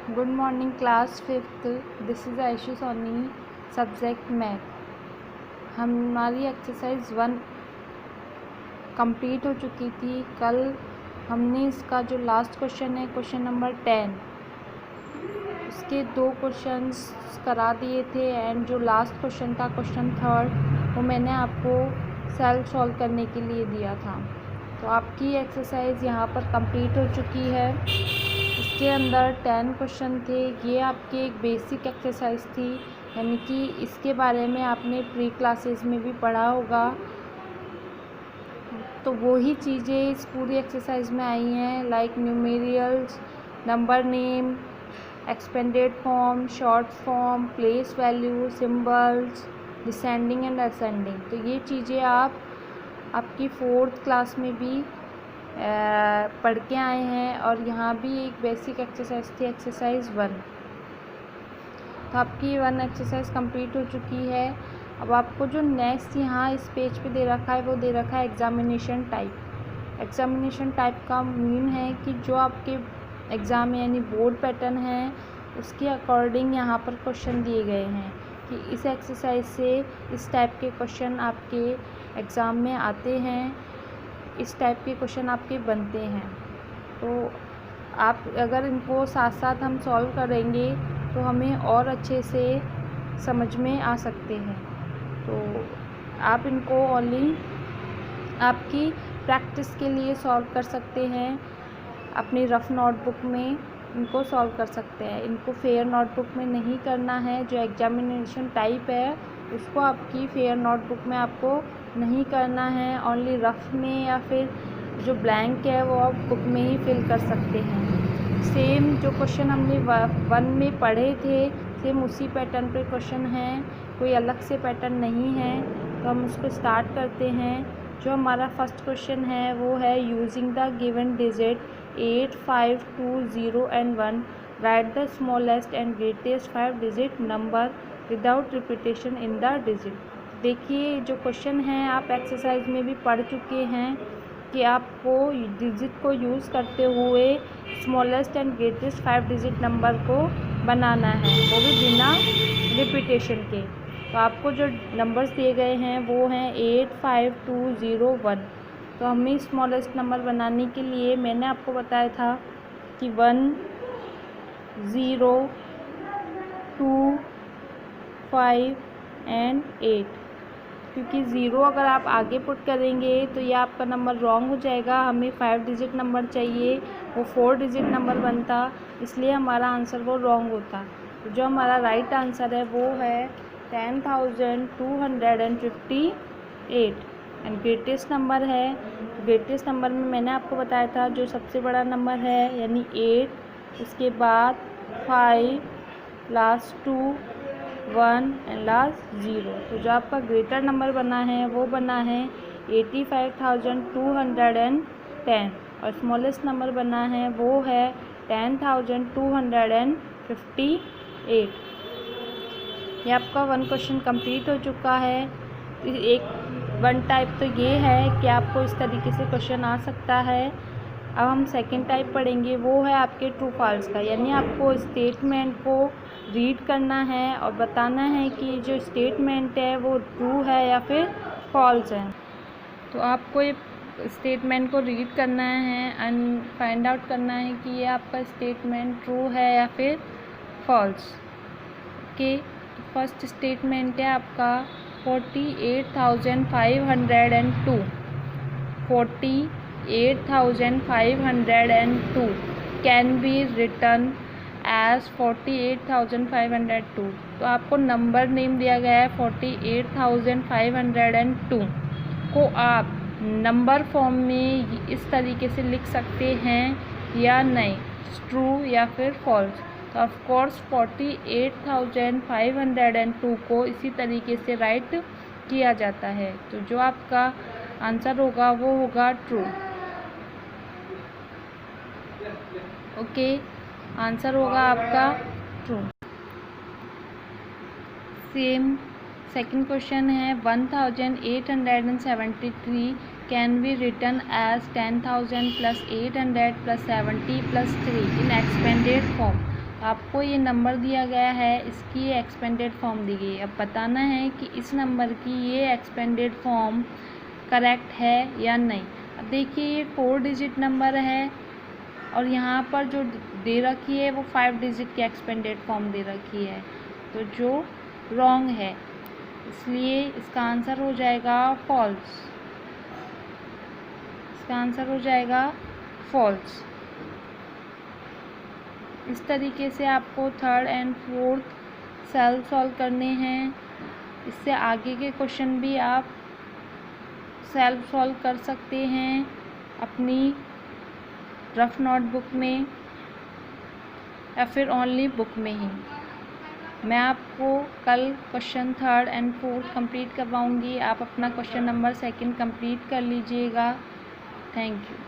Good morning class fifth. This is Ayshu Soni, subject math. हमारी exercise 1 complete हो चुकी थी। कल हमने इसका जो लास्ट क्वेश्चन है, क्वेश्चन नंबर 10, उसके 2 क्वेश्चंस करा दिए थे एंड जो लास्ट क्वेश्चन था, क्वेश्चन 3, वो मैंने आपको सेल्फ सॉल्व करने के लिए दिया था। तो आपकी एक्सरसाइज यहाँ पर कंप्लीट हो चुकी है। इसके अंदर 10 क्वेश्चन थे। ये आपकी एक बेसिक एक्सरसाइज थी, यानी कि इसके बारे में आपने प्री क्लासेस में भी पढ़ा होगा। तो वही चीज़ें इस पूरी एक्सरसाइज में आई हैं, like numerals, number name, expanded form, short form, place value, symbols, descending and ascending. तो ये चीज़ें आपकी 4th क्लास में भी पढ़ के आए हैं। और यहाँ भी एक बेसिक एक्सरसाइज थी, एक्सरसाइज 1। तो आपकी 1 एक्सरसाइज कंप्लीट हो चुकी है। अब आपको जो नेक्स्ट यहाँ इस पेज पे दे रखा है, वो दे रखा है एग्जामिनेशन टाइप। एग्जामिनेशन टाइप का मीन है कि जो आपके एग्ज़ाम यानी बोर्ड पैटर्न है, उसके अकॉर्डिंग यहाँ पर क्वेश्चन दिए गए हैं कि इस एक्सरसाइज से इस टाइप के क्वेश्चन आपके एग्ज़ाम में आते हैं, इस टाइप के क्वेश्चन आपके बनते हैं। तो आप अगर इनको साथ साथ हम सॉल्व करेंगे तो हमें और अच्छे से समझ में आ सकते हैं। तो आप इनको ओनली आपकी प्रैक्टिस के लिए सॉल्व कर सकते हैं। अपनी रफ़ नोटबुक में इनको सॉल्व कर सकते हैं। इनको फेयर नोटबुक में नहीं करना है। जो एग्जामिनेशन टाइप है उसको आपकी फेयर नोटबुक में आपको नहीं करना है। ओनली रफ़ में या फिर जो ब्लैंक है वो आप बुक में ही फिल कर सकते हैं। सेम जो क्वेश्चन हमने 1 में पढ़े थे, सेम उसी पैटर्न पे क्वेश्चन हैं, कोई अलग से पैटर्न नहीं है। तो हम उसको स्टार्ट करते हैं। जो हमारा फर्स्ट क्वेश्चन है वो है using the given digit 8, 5, 2, 0 and 1 right the smallest and greatest 5 digit number without repetition in the digit. देखिए जो क्वेश्चन है आप एक्सरसाइज में भी पढ़ चुके हैं कि आपको डिजिट को यूज़ करते हुए smallest and greatest 5 digit number को बनाना है, वो भी बिना रिपीटेशन के। तो आपको जो नंबर्स दिए गए हैं वो हैं 8, 5, 2, 0, 1। तो हमें स्मॉलेस्ट नंबर बनाने के लिए मैंने आपको बताया था कि 1, 0, 2, 5 एंड 8। क्योंकि 0 अगर आप आगे पुट करेंगे तो ये आपका नंबर रॉन्ग हो जाएगा। हमें 5 डिजिट नंबर चाहिए, वो 4 डिजिट नंबर बनता, इसलिए हमारा आंसर वो रॉन्ग होता। तो जो हमारा राइट आंसर है वो है 10,258 एंड ग्रेटेस्ट नंबर है। ग्रेटेस्ट नंबर में मैंने आपको बताया था जो सबसे बड़ा नंबर है यानी 8, उसके बाद 5, लास्ट 2, 1 एंड लास्ट 0। तो जो आपका ग्रेटर नंबर बना है वो बना है 85,210 और स्मॉलेस्ट नंबर बना है वो है 10,258। ये आपका 1 क्वेश्चन कंप्लीट हो चुका है। एक 1 टाइप तो ये है कि आपको इस तरीके से क्वेश्चन आ सकता है। अब हम सेकंड टाइप पढ़ेंगे, वो है आपके ट्रू फॉल्स का, यानी आपको स्टेटमेंट को रीड करना है और बताना है कि जो स्टेटमेंट है वो ट्रू है या फिर फॉल्स है। तो आपको ये स्टेटमेंट को रीड करना है एंड फाइंड आउट करना है कि ये आपका स्टेटमेंट ट्रू है या फिर फॉल्स। ओके, तो फर्स्ट स्टेटमेंट है आपका 48,502 48,502 कैन बी रिटर्न एज 48,502। तो आपको नंबर नेम दिया गया है 48,502 को आप नंबर फॉर्म में इस तरीके से लिख सकते हैं या नहीं, ट्रू या फिर फॉल्स। तो ऑफ कोर्स 48,502 को इसी तरीके से राइट किया जाता है। तो जो आपका आंसर होगा वो होगा ट्रू। ओके, आंसर होगा आपका ट्रू। सेम सेकंड क्वेश्चन है 1,873 can be written as 10,000 + 800 + 70 + 3 in expanded form. तो आपको ये नंबर दिया गया है, इसकी ये एक्सपेंडेड फॉर्म दी गई है। अब बताना है कि इस नंबर की ये एक्सपेंडेड फॉर्म करेक्ट है या नहीं। अब देखिए ये 4 डिजिट नंबर है और यहाँ पर जो दे रखी है वो 5 डिजिट की एक्सपेंडेड फॉर्म दे रखी है, तो जो रॉन्ग है, इसलिए इसका आंसर हो जाएगा फॉल्स। इसका आंसर हो जाएगा फॉल्स। इस तरीके से आपको third and fourth self solve करने हैं। इससे आगे के क्वेश्चन भी आप सेल्फ सॉल्व कर सकते हैं अपनी रफ नोटबुक में या फिर ओनली बुक में ही। मैं आपको कल question third and fourth complete करवाऊंगी। आप अपना क्वेश्चन नंबर 2 कंप्लीट कर लीजिएगा। Thank you.